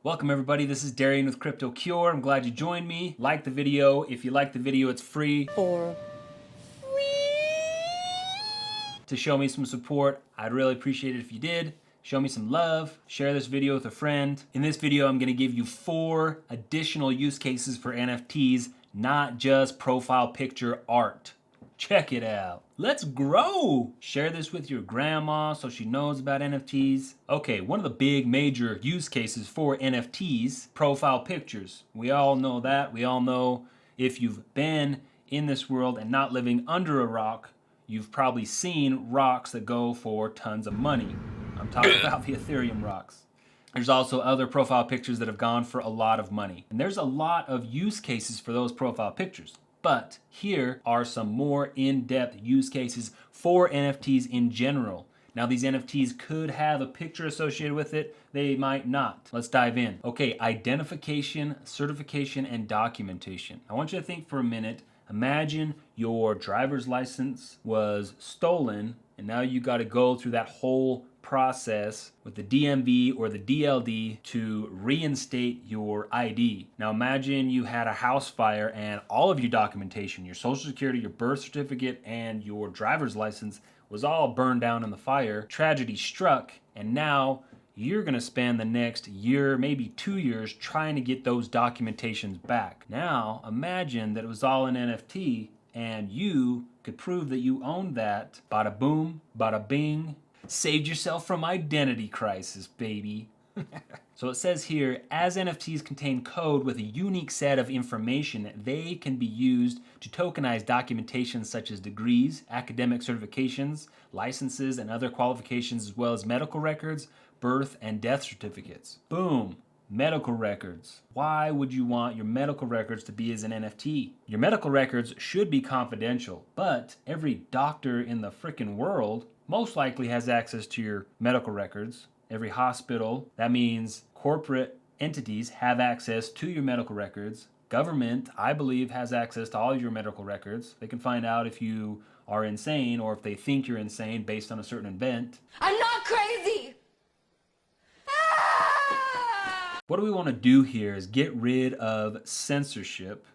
Welcome everybody, this is Darian with Crypto Cure. I'm glad you joined me. Like the video. If you like the video, it's free. To show me some support, I'd really appreciate it if you did. Show me some love, share this video with a friend. In this video, I'm gonna give you 4 additional use cases for NFTs, not just profile picture art. Check it out. Let's grow! Share this with your grandma so she knows about NFTs. Okay, one of the big major use cases for NFTs, profile pictures. We all know that. We all know if you've been in this world and not living under a rock, you've probably seen rocks that go for tons of money. I'm talking about the Ethereum rocks. There's also other profile pictures that have gone for a lot of money. And there's a lot of use cases for those profile pictures. But here are some more in-depth use cases for NFTs in general. Now these NFTs could have a picture associated with it, they might not. Let's dive in. Okay, identification, certification, and documentation. I want you to think for a minute. Imagine your driver's license was stolen and now you got to go through that whole process with the DMV or the DLD to reinstate your ID. Now imagine you had a house fire and all of your documentation, your social security, your birth certificate, and your driver's license was all burned down in the fire. Tragedy struck, and now you're gonna spend the next year, maybe 2 years, trying to get those documentations back. Now imagine that it was all an NFT and you could prove that you owned that. Bada boom, bada bing. Saved yourself from identity crisis, baby. So it says here, as NFTs contain code with a unique set of information, they can be used to tokenize documentation such as degrees, academic certifications, licenses, and other qualifications, as well as medical records, birth and death certificates. Boom. Medical records. Why would you want your medical records to be as an NFT? Your medical records should be confidential, but every doctor in the frickin' world most likely has access to your medical records. Every hospital, that means corporate entities, have access to your medical records. Government, I believe, has access to all of your medical records. They can find out if you are insane or if they think you're insane based on a certain event. I'm not crazy! What do we want to do here is get rid of censorship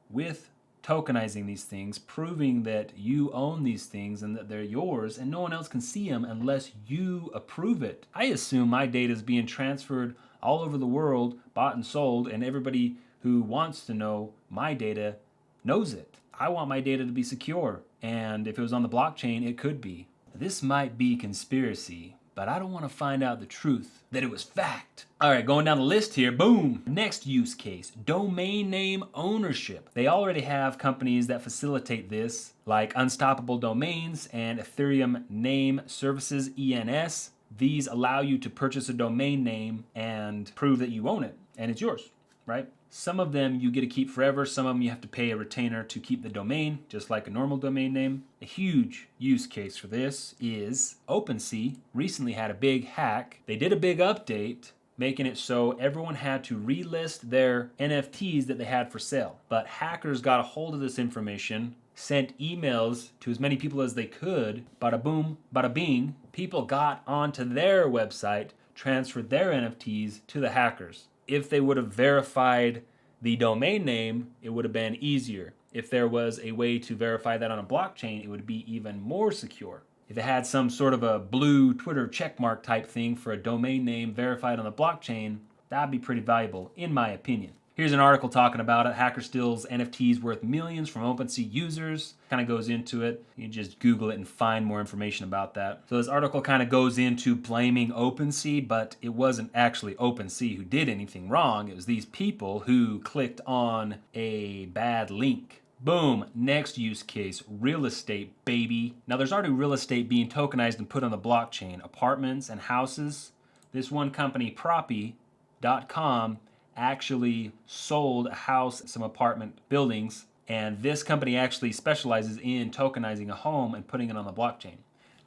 with tokenizing these things, proving that you own these things and that they're yours and no one else can see them unless you approve it. I assume my data is being transferred all over the world, bought and sold, and everybody who wants to know my data knows it. I want my data to be secure, and if it was on the blockchain, it could be. This might be conspiracy, but I don't want to find out the truth, that it was fact. All right, going down the list here, boom. Next use case, domain name ownership. They already have companies that facilitate this, like Unstoppable Domains and Ethereum Name Services, ENS. These allow you to purchase a domain name and prove that you own it, and it's yours, right? Some of them you get to keep forever. Some of them you have to pay a retainer to keep the domain, just like a normal domain name. A huge use case for this is OpenSea recently had a big hack. They did a big update, making it so everyone had to relist their NFTs that they had for sale. But hackers got a hold of this information, sent emails to as many people as they could. Bada boom, bada bing. People got onto their website, transferred their NFTs to the hackers. If they would have verified the domain name, it would have been easier. If there was a way to verify that on a blockchain, it would be even more secure. If it had some sort of a blue Twitter checkmark type thing for a domain name verified on the blockchain, that'd be pretty valuable, in my opinion. Here's an article talking about it. Hacker steals NFTs worth millions from OpenSea users. Kind of goes into it. You can just Google it and find more information about that. So this article kind of goes into blaming OpenSea, but it wasn't actually OpenSea who did anything wrong. It was these people who clicked on a bad link. Boom, next use case, real estate, baby. Now there's already real estate being tokenized and put on the blockchain. Apartments and houses. This one company, Proppy.com, actually sold a house, some apartment buildings, and this company actually specializes in tokenizing a home and putting it on the blockchain.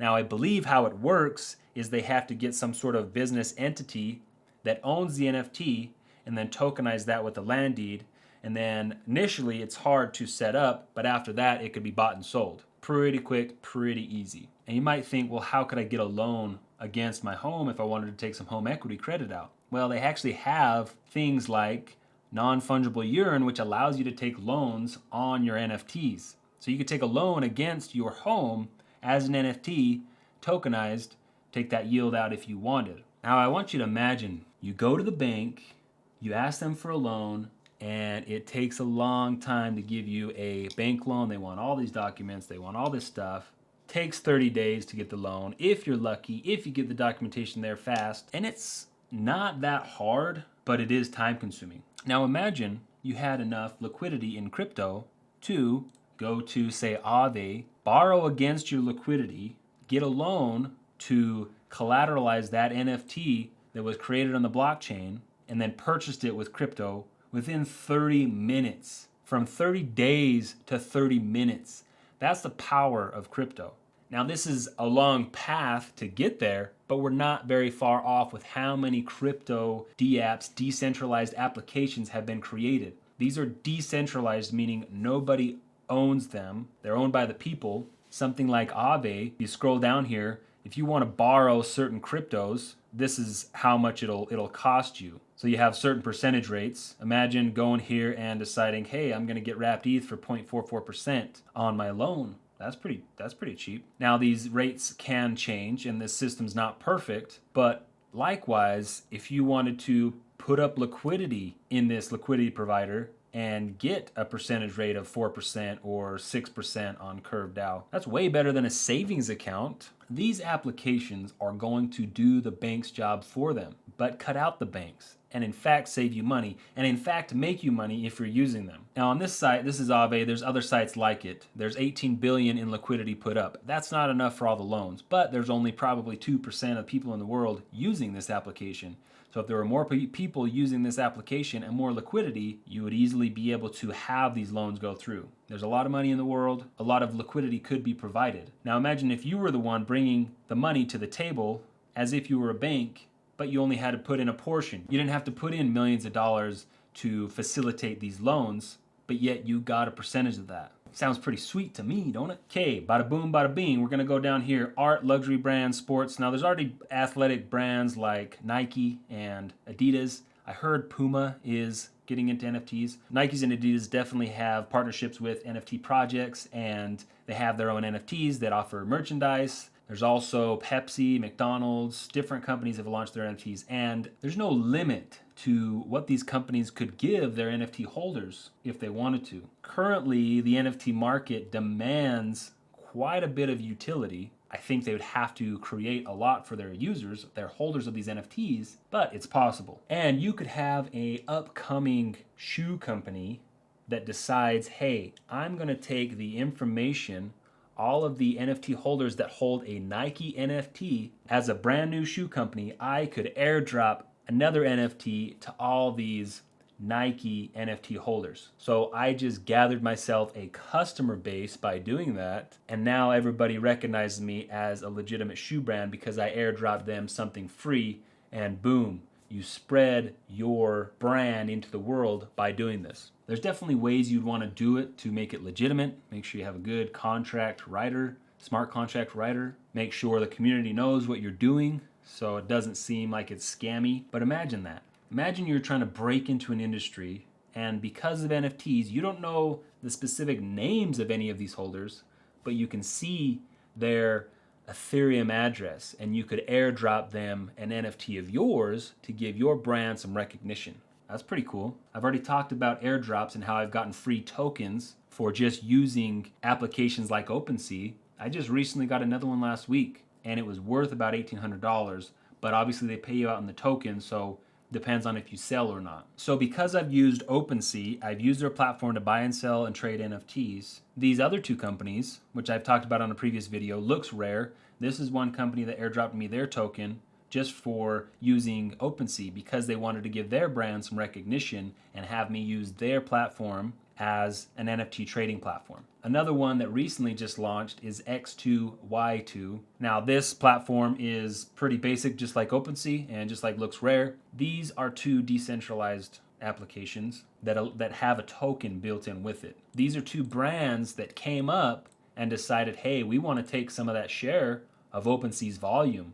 Now, I believe how it works is they have to get some sort of business entity that owns the NFT and then tokenize that with the land deed. And then initially it's hard to set up, but after that it could be bought and sold. Pretty quick, pretty easy. And you might think, well, how could I get a loan against my home if I wanted to take some home equity credit out? Well, they actually have things like non-fungible urine, which allows you to take loans on your NFTs. So you could take a loan against your home as an NFT, tokenized, take that yield out if you wanted. Now I want you to imagine you go to the bank, you ask them for a loan, and it takes a long time to give you a bank loan. They want all these documents, they want all this stuff. Takes 30 days to get the loan if you're lucky, if you get the documentation there fast. And it's not that hard, but it is time consuming. Now imagine you had enough liquidity in crypto to go to, say, Aave, borrow against your liquidity, get a loan to collateralize that NFT that was created on the blockchain, and then purchased it with crypto within 30 minutes. From 30 days to 30 minutes. That's the power of crypto. Now, this is a long path to get there, but we're not very far off with how many crypto dApps, decentralized applications, have been created. These are decentralized, meaning nobody owns them. They're owned by the people. Something like Aave, you scroll down here, if you want to borrow certain cryptos, this is how much it'll cost you. So you have certain percentage rates. Imagine going here and deciding, hey, I'm going to get wrapped ETH for 0.44% on my loan. That's pretty cheap. Now these rates can change and this system's not perfect, but likewise, if you wanted to put up liquidity in this liquidity provider and get a percentage rate of 4% or 6% on Curve DAO, that's way better than a savings account. These applications are going to do the bank's job for them, but cut out the banks and in fact save you money and in fact make you money if you're using them. Now on this site, this is Aave, there's other sites like it. There's 18 billion in liquidity put up. That's not enough for all the loans, but there's only probably 2% of people in the world using this application. So if there were more people using this application and more liquidity, you would easily be able to have these loans go through. There's a lot of money in the world, a lot of liquidity could be provided. Now imagine if you were the one bringing the money to the table as if you were a bank, but you only had to put in a portion. You didn't have to put in millions of dollars to facilitate these loans, but yet you got a percentage of that. Sounds pretty sweet to me, don't it? Okay, bada boom, bada bing. We're gonna go down here. Art, luxury brands, sports. Now there's already athletic brands like Nike and Adidas. I heard Puma is getting into NFTs. Nikes and Adidas definitely have partnerships with NFT projects and they have their own NFTs that offer merchandise. There's also Pepsi, McDonald's, different companies have launched their NFTs, and there's no limit to what these companies could give their NFT holders if they wanted to. Currently, the NFT market demands quite a bit of utility. I think they would have to create a lot for their users, their holders of these NFTs, but it's possible. And you could have a upcoming shoe company that decides, hey, I'm gonna take the information, all of the NFT holders that hold a Nike NFT, as a brand new shoe company, I could airdrop another NFT to all these Nike NFT holders. So I just gathered myself a customer base by doing that, and now everybody recognizes me as a legitimate shoe brand because I airdropped them something free, and boom, you spread your brand into the world by doing this. There's definitely ways you'd want to do it to make it legitimate. Make sure you have a good contract writer, smart contract writer. Make sure the community knows what you're doing so it doesn't seem like it's scammy. But imagine that. Imagine you're trying to break into an industry and because of NFTs, you don't know the specific names of any of these holders, but you can see their Ethereum address and you could airdrop them an NFT of yours to give your brand some recognition. That's pretty cool. I've already talked about airdrops and how I've gotten free tokens for just using applications like OpenSea. I just recently got another one last week and it was worth about $1,800, but obviously they pay you out in the token, so depends on if you sell or not. So because I've used OpenSea, I've used their platform to buy and sell and trade NFTs. These other two companies, which I've talked about on a previous video, Looks Rare. This is one company that airdropped me their token just for using OpenSea because they wanted to give their brand some recognition and have me use their platform as an NFT trading platform. Another one that recently just launched is X2Y2. Now this platform is pretty basic, just like OpenSea and just like Looks Rare. These are two decentralized applications that have a token built in with it. These are two brands that came up and decided, hey, we want to take some of that share of OpenSea's volume.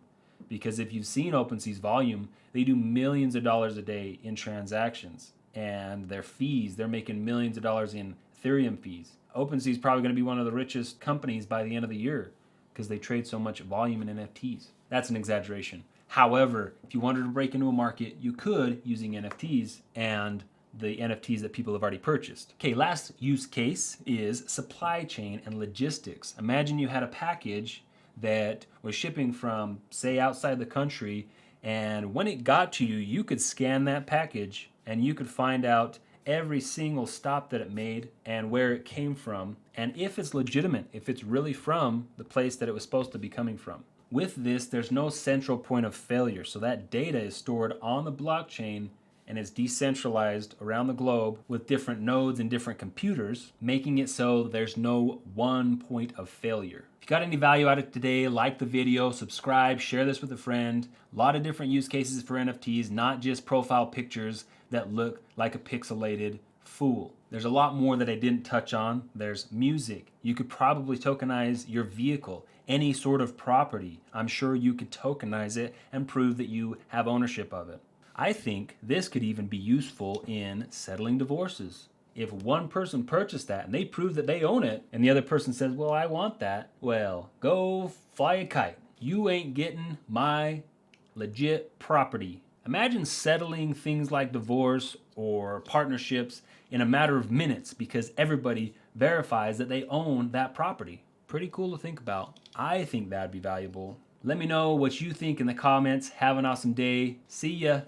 because if you've seen OpenSea's volume, they do millions of dollars a day in transactions, and their fees, they're making millions of dollars in Ethereum fees. OpenSea is probably going to be one of the richest companies by the end of the year because they trade so much volume in NFTs. That's an exaggeration. However, if you wanted to break into a market, you could using NFTs and the NFTs that people have already purchased. Okay, last use case is supply chain and logistics. Imagine you had a package that was shipping from, say, outside the country, and when it got to you, you could scan that package and you could find out every single stop that it made and where it came from, and if it's legitimate, if it's really from the place that it was supposed to be coming from. With this, there's no central point of failure, so that data is stored on the blockchain and is decentralized around the globe with different nodes and different computers, making it so there's no one point of failure. If you got any value out of it today, like the video, subscribe, share this with a friend. A lot of different use cases for NFTs, not just profile pictures that look like a pixelated fool. There's a lot more that I didn't touch on. There's music. You could probably tokenize your vehicle, any sort of property. I'm sure you could tokenize it and prove that you have ownership of it. I think this could even be useful in settling divorces. If one person purchased that and they prove that they own it, and the other person says, well, I want that, well, go fly a kite. You ain't getting my legit property. Imagine settling things like divorce or partnerships in a matter of minutes because everybody verifies that they own that property. Pretty cool to think about. I think that'd be valuable. Let me know what you think in the comments. Have an awesome day. See ya.